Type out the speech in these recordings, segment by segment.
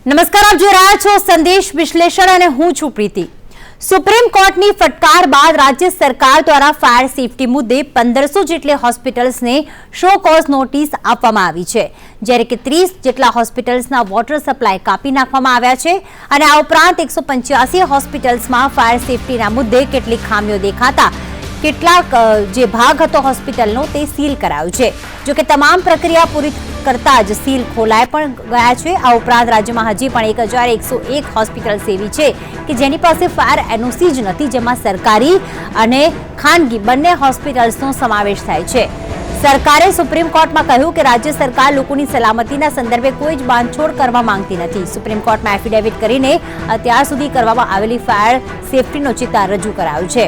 નમસ્કાર, આપ જોઈ રહ્યા છો સંદેશ વિશ્લેષણ અને હું છું પ્રીતિ। સુપ્રીમ કોર્ટની ફટકાર બાદ રાજ્ય સરકાર દ્વારા ફાયર સેફટી મુદ્દે 1500 જેટલી હોસ્પિટલ્સને શો કોઝ નોટિસ આપવામાં આવી છે, જ્યારે કે 30 જેટલા હોસ્પિટલ્સના વોટર સપ્લાય કાપી નાખવામાં આવ્યા છે અને આ ઉપરાંત 185 હોસ્પિટલ્સમાં ફાયર સેફટીના મુદ્દે કેટલીક ખામીઓ દેખાતા કેટલાક જે ભાગ હતો હોસ્પિટલનો તે સીલ કરાયો છે। જો કે તમામ પ્રક્રિયા પૂરી કરતા જ સીલ ખોલાઈ પણ ગયા છે। આ ઉપરાંત રાજ્યમાં હજી પણ 1101 હોસ્પિટલ્સ એવી છે કે જેની પાસે ફાયર એનઓસી જ નથી, જેમાં સરકારી અને ખાનગી બંને હોસ્પિટલ્સનો સમાવેશ થાય છે। સરકારે સુપ્રીમ કોર્ટમાં કહ્યું કે રાજ્ય સરકાર લોકોની સલામતીના સંદર્ભે કોઈ જ બાંધછોડ કરવા માંગતી નથી। સુપ્રીમ કોર્ટમાં એફિડેવિટ કરીને અત્યાર સુધી કરવામાં આવેલી ફાયર સેફટીનો ચિતાર રજૂ કરાયો છે।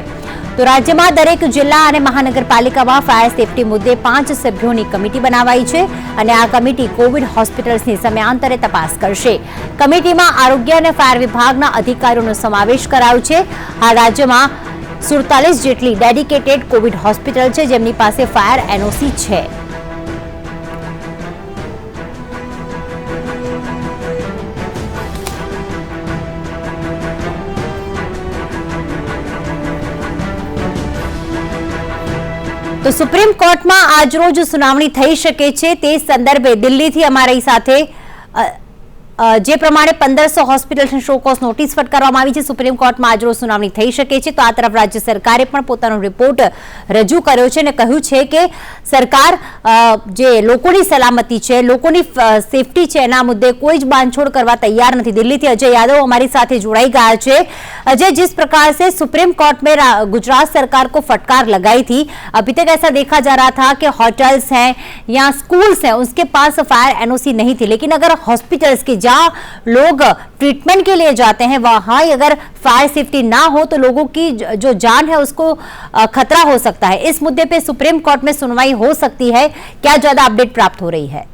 तो राज्य में दरेक जिला और महानगरपालिका में फायर सेफ्टी मुद्दे 5 सभ्यों कमिटी बनावाई है और आ कमिटी कोविड हॉस्पिटल्स की समयांतरे तपास करशे। कमिटी में आरोग्य और फायर विभाग अधिकारीओं समावेश करायो छे। आ राज्य में 47 जेटली डेडिकेटेड कोविड हॉस्पिटल है जेमनी पासे फायर एनओसी है। तो सुप्रीम कोर्ट में आज रोज सुनावणी थई शके छे ते संदर्भे दिल्ली थी अमारी साथे जे प्रमाणे 1500 होस्पिटल ने शो कोज नोटिस फटकारवामां आवी छे। सुप्रीम कोर्ट में आज रोज सुनावणी थई शके छे। तो आ तरफ राज्य सरकारे पण पोतानो रिपोर्ट रजू कर्यो छे ने कह्युं छे के सरकार जे लोकोनी सलामती छे, लोकोनी सेफ्टी छे एना मुद्दे कोई ज बांधछोड़ करवा तैयार नहीं। दिल्ली थी अजय यादव हमारी साथे जोड़ाई गया छे। अजय, जिस प्रकार से सुप्रीम कोर्ट में गुजरात सरकार को फटकार लगाई थी, अभी तक ऐसा देखा जा रहा था कि होटल्स हैं या स्कूल्स हैं उसके पास फायर एनओसी नहीं थी, लेकिन अगर हॉस्पिटल्स की जहां लोग ट्रीटमेंट के लिए जाते हैं वहां अगर फायर सेफ्टी ना हो तो लोगों की जो जान है उसको खतरा हो सकता है। इस मुद्दे पे सुप्रीम कोर्ट में सुनवाई हो सकती है, क्या ज्यादा अपडेट प्राप्त हो रही है?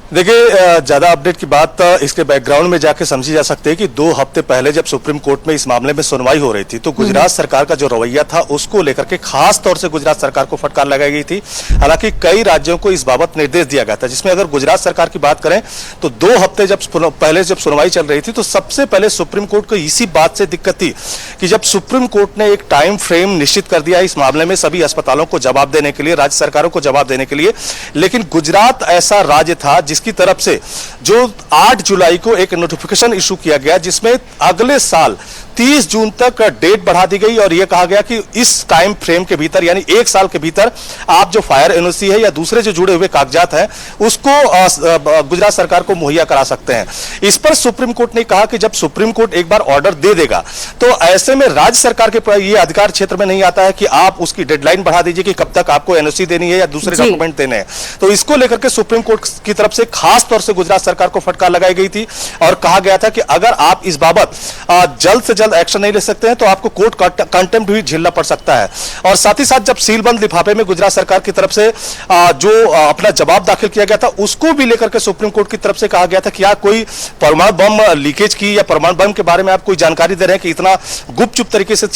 देखिए, ज्यादा अपडेट की बात इसके बैकग्राउंड में जाके समझी जा सकती है कि 2 हफ्ते पहले जब सुप्रीम कोर्ट में इस मामले में सुनवाई हो रही थी तो गुजरात सरकार का जो रवैया था उसको लेकर के खास तौर से गुजरात सरकार को फटकार लगाई गई थी। हालांकि कई राज्यों को इस बाबत निर्देश दिया गया था, जिसमें अगर गुजरात सरकार की बात करें तो 2 हफ्ते पहले जब सुनवाई चल रही थी तो सबसे पहले सुप्रीम कोर्ट को इसी बात से दिक्कत थी कि जब सुप्रीम कोर्ट ने एक टाइम फ्रेम निश्चित कर दिया इस मामले में सभी अस्पतालों को जवाब देने के लिए, राज्य सरकारों को जवाब देने के लिए, लेकिन गुजरात ऐसा राज्य था जिसकी तरफ से जो 8 जुलाई को एक नोटिफिकेशन इशू किया गया जिसमें अगले साल 30 जून तक डेट बढ़ा दी गई और यह कहा गया कि इस टाइम फ्रेम के भीतर यानी 1 साल के भीतर आप जो फायर एनओसी है या दूसरे जो जुड़े हुए कागजात हैं उसको गुजरात सरकार को मुहैया करा सकते हैं। इस पर सुप्रीम कोर्ट ने कहा कि जब सुप्रीम कोर्ट एक बार ऑर्डर दे देगा तो ऐसे में राज्य सरकार के ये अधिकार क्षेत्र में नहीं आता है कि आप उसकी डेडलाइन बढ़ा दीजिए कि कब तक आपको एनओसी देनी है या दूसरे डॉक्यूमेंट देने हैं। तो इसको लेकर के सुप्रीम कोर्ट की तरफ से खास तौर से गुजरात सरकार को फटकार लगाई गई थी और कहा गया था कि अगर आप इस बाबत जल्द से जल्द एक्शन नहीं ले सकते हैं तो आपको कोर्ट कंटेम्प्ट भी झेलना पड़ सकता है। और साथ ही साथ जब सीलबंद लिफाफे में गुजरात सरकार की तरफ से जो अपना जवाब दाखिल किया गया था उसको भी लेकर के सुप्रीम कोर्ट की तरफ से कहा गया था कि क्या कोई परमाणु बम लीकेज की या परमाणु बम के बारे में आप कोई जानकारी दे रहे हैं कि इतना गुपचुप तरीके से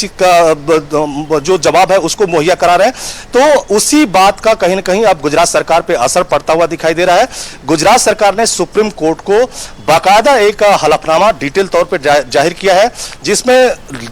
जो जवाब है उसको मुहैया करा रहे हैं। तो उसी बात का कहीं ना कहीं अब गुजरात सरकार पे असर पड़ता हुआ दिखाई दे रहा है। गुजरात सरकार ने सुप्रीम कोर्ट को बाकायदा एक हलफनामा डिटेल तौर पर जाहिर किया है जिसमें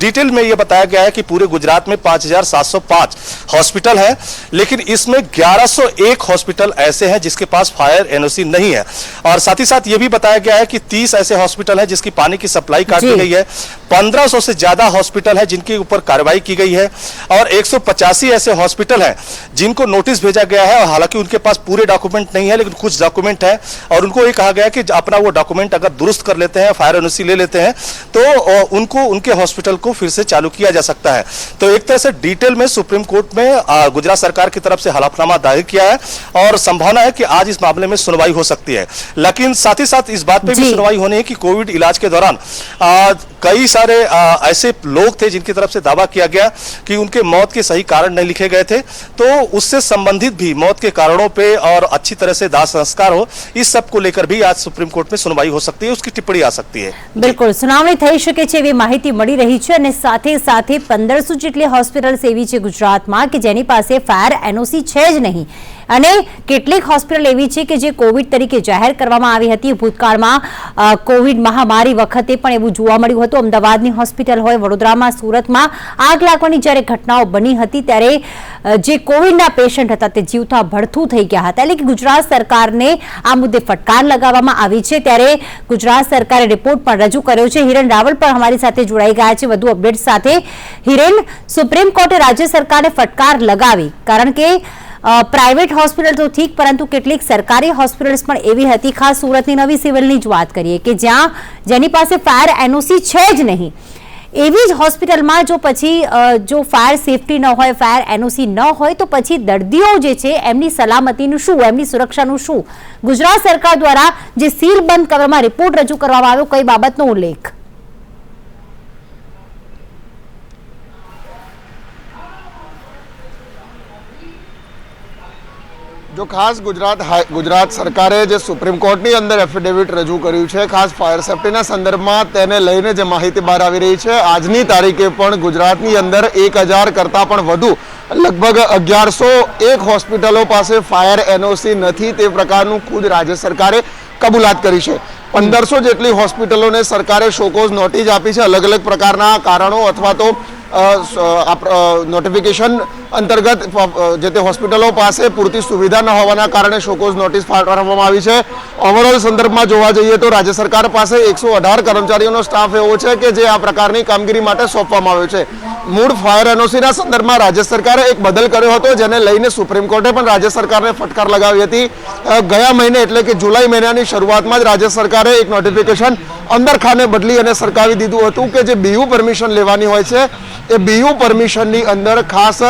डिटेल में यह बताया गया है कि पूरे गुजरात में 5705 हॉस्पिटल है, लेकिन इसमें 1101 हॉस्पिटल ऐसे हैं जिसके पास फायर एनओसी नहीं है। और साथ ही साथ यह भी बताया गया है कि 30 ऐसे हॉस्पिटल हैं जिसकी पानी की सप्लाई काट दी गई है, 1500 से ज्यादा हॉस्पिटल है जिनके ऊपर कार्रवाई की गई है और 185 ऐसे हॉस्पिटल हैं जिनको नोटिस भेजा गया है। और हालांकि उनके पास पूरे डॉक्यूमेंट नहीं है लेकिन कुछ डॉक्यूमेंट है और उनको ये कहा गया कि अपना वो डॉक्यूमेंट अगर दुरुस्त कर लेते हैं, फायर एनओसी ले लेते हैं तो उनको उनके हॉस्पिटल को फिर से चालू किया जा सकता है। तो एक तरह से डिटेल में सुप्रीम कोर्ट में गुजरात सरकार की तरफ से हलफनामा दायर किया है और संभावना है कि आज इस मामले में सुनवाई हो सकती है। लेकिन साथ ही साथ इस बात पे भी सुनवाई होनी है कि कोविड इलाज के दौरान कई सारे ऐसे लोग थे जिनकी तरफ से दावा किया गया कि उनके मौत के सही कारण नहीं लिखे गए थे, तो उससे संबंधित भी मौत के कारणों पे और अच्छी तरह से दाह संस्कार हो, इस सब को लेकर भी आज सुप्रीम कोर्ट में सुनवाई हो सकती है, उसकी टिप्पणी आ सकती है। बिल्कुल सुनावणी थई शके छे एवी माहिती मળી રહી છે અને સાથે સાથે 1500 જેટલી હોસ્પિટલ્સ એવી છે ગુજરાતમાં કે જેની પાસે ફાયર એનઓસી છે જ નહીં। અને કેટલીક હોસ્પિટલ એવી છે કે જે કોવિડ તરીકે જાહેર કરવામાં આવી હતી. ભૂતકાળમાં કોવિડ મહામારી વખતે પણ એવું જોવા મળ્યું હતું. અમદાવાદની હોસ્પિટલ હોય, વડોદરામાં, સુરતમાં આગ લાગવાની જ્યારે ઘટનાઓ બની હતી ત્યારે જે કોવિડના પેશન્ટ હતા તે જીવતા ભડથું થઈ ગયા હતા. એટલે કે ગુજરાત સરકારને આ મુદ્દે ફટકાર લગાવવામાં આવી છે. ત્યારે ગુજરાત સરકારે રિપોર્ટ પણ રજૂ કર્યો છે. હિરેન રાવલ પણ અમારી સાથે જોડાઈ ગયા છે વધુ અપડેટ સાથે. હિરેન, સુપ્રીમ કોર્ટે રાજ્ય સરકારને ફટકાર લગાવી, કારણ કે પ્રાઇવેટ હોસ્પિટલ તો ઠીક, પરંતુ કેટલીક સરકારી હોસ્પિટલ્સ પણ એવી હતી, ખાસ સુરતની નવી સિવિલની જ વાત કરીએ કે જેની પાસે ફાયર એનઓસી છે જ નહીં. એવી જ હોસ્પિટલમાં જો ફાયર સેફટી ન હોય, ફાયર એનઓસી ન હોય, તો પછી દર્દીઓ જે છે એમની સલામતીનું શું, એમની સુરક્ષાનું શું? ગુજરાત સરકાર દ્વારા જે સીલ બંધ કરવામાં રિપોર્ટ રજૂ કરવામાં આવ્યો, કઈ બાબતનો ઉલ્લેખ? જો ખાસ ગુજરાત સરકારે જે સુપ્રીમ કોર્ટની અંદર એફિડેવિટ રજૂ કર્યું છે, ખાસ ફાયર સેફટીના સંદર્ભમાં તેને લઈને જે માહિતી બહાર આવી રહી છે, આજની તારીખે પણ ગુજરાતની અંદર 1000 કરતાં પણ વધુ, લગભગ 1101 હોસ્પિટલો પાસે ફાયર એનઓસી નથી. તે પ્રકારનું ખુદ રાજ્ય સરકારે કબૂલાત કરી છે. 1500 જેટલી હોસ્પિટલોને સરકારે શોકોઝ નોટિસ આપી છે. અલગ અલગ પ્રકારના કારણો અથવા તો નોટિફિકેશન અંતર્ગત જે તે હોસ્પિટલો પાસે પૂરતી સુવિધા ન હોવાના કારણે શોકોઝ નોટિસ ફાળવવામાં આવી છે. ઓવરઓલ સંદર્ભમાં જોવા જઈએ તો રાજ્ય સરકાર પાસે 118 કર્મચારીઓનો સ્ટાફ એવો છે કે જે આ પ્રકારની કામગીરી માટે સોંપવામાં આવ્યો છે. મૂળ ફાયર એનઓસીના સંદર્ભમાં રાજ્ય સરકારે એક બદલ કર્યો હતો, જેને લઈને સુપ્રીમ કોર્ટે પણ રાજ્ય સરકારને ફટકાર લગાવી હતી. ગયા મહિને એટલે કે જુલાઈ મહિનાની શરૂઆતમાં જ રાજ્ય સરકારે એક નોટિફિકેશન અંદર ખાને બદલી અને સરકાવી દીધું હતું કે જે બીયુ પરમિશન લેવાની હોય છે, એ બીયુ પરમિશનની અંદર ખાસ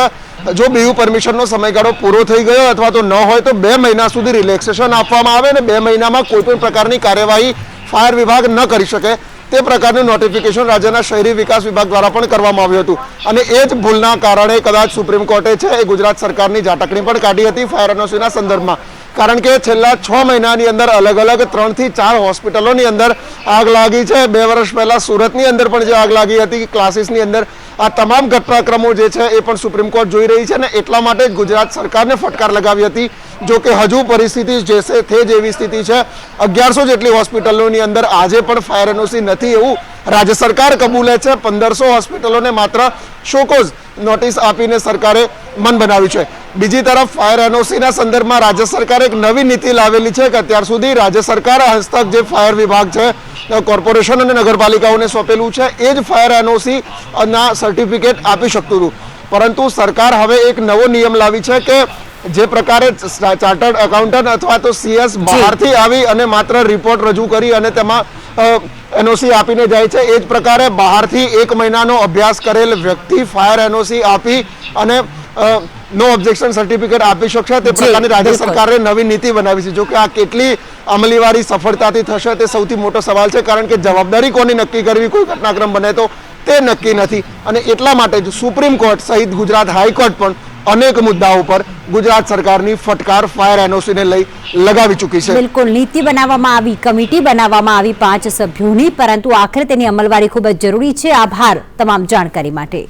જો બીયુ પરમિશનનો સમયગાળો પૂરો થઈ ગયો અથવા તો ન હોય તો 2 મહિના સુધી રિલેક્સેશન આપવામાં આવે અને 2 મહિનામાં કોઈ પણ પ્રકારની કાર્યવાહી ફાયર વિભાગ ન કરી શકે, તે પ્રકારનું નોટિફિકેશન રાજ્યના શહેરી વિકાસ વિભાગ દ્વારા પણ કરવામાં આવ્યું હતું. અને એ જ ભૂલના કારણે કદાચ સુપ્રીમ કોર્ટે છે એ ગુજરાત સરકારની ઝાટકણી પણ કાઢી હતી ફાયર એનઓસીના સંદર્ભમાં. કારણ કે છેલ્લા 6 મહિનાની અંદર અલગ અલગ 3 થી 4 હોસ્પિટલોની અંદર આગ લાગી છે. 2 વર્ષ પહેલા સુરતની અંદર પણ જે આગ લાગી હતી ક્લાસીસની અંદર, આ તમામ ઘટનાક્રમો જે છે એ પણ સુપ્રીમ કોર્ટ જોઈ રહી છે અને એટલા માટે જ ગુજરાત સરકારને ફટકાર લગાવી હતી. જો કે હજુ પરિસ્થિતિ જે છે તે જેવી સ્થિતિ છે, 1100 જેટલી હોસ્પિટલોની અંદર આજે પણ ફાયર એનઓસી નથી એવું રાજ્ય સરકાર કબૂલે છે. 1500 હોસ્પિટલોને માત્ર શોકોઝ નોટિસ આપીને સરકારે મન બનાવ્યું છે. બીજી તરફ ફાયર એનઓસીના સંદર્ભમાં રાજ્ય સરકારે એક નવી નીતિ લાવેલી છે કે અત્યાર સુધી રાજ્ય સરકાર હસ્તક જે ફાયર વિભાગ છે, કોર્પોરેશન અને નગરપાલિકાઓને સોંપેલું છે, એ જ ફાયર એનઓસી ના સર્ટિફિકેટ આપી શકતું હતું. પરંતુ સરકાર હવે એક નવો નિયમ લાવી છે કે જે પ્રકારે ચાર્ટર્ડ એકાઉન્ટન્ટ અથવા તો સીએસ બહારથી આવી અને માત્ર રિપોર્ટ રજૂ કરી અને તેમાં એનઓસી આપીને જાય છે, એ જ પ્રકારે બહારથી 1 મહિનાનો અભ્યાસ કરેલ વ્યક્તિ ફાયર એનઓસી આપી અને નો ઓબ્જેક્શન સર્ટિફિકેટ આપી શકશે. તે પ્રકારની રાજ્ય સરકારે નવી નીતિ બનાવી છે. જો કે આ કેટલી અમલીવારી સફળતાથી થશે તે સૌથી મોટો સવાલ છે, કારણ કે જવાબદારી કોની નક્કી કરવી કોઈ ઘટનાક્રમ બને તો તે નક્કી નથી. અને એટલા માટે જ સુપ્રીમ કોર્ટ સહિત ગુજરાત હાઈકોર્ટ પણ અનેક મુદ્દાઓ પર ગુજરાત સરકારની ફટકાર ફાયર એનઓસીને લઈ લગાવી ચૂકી છે. બિલકુલ, નીતિ બનાવવામાં આવી, કમિટી બનાવવામાં આવી 5 સભ્યોની, પરંતુ આખરે તેની અમલવારી ખૂબ જ જરૂરી છે. આભાર તમામ જાણકારી માટે.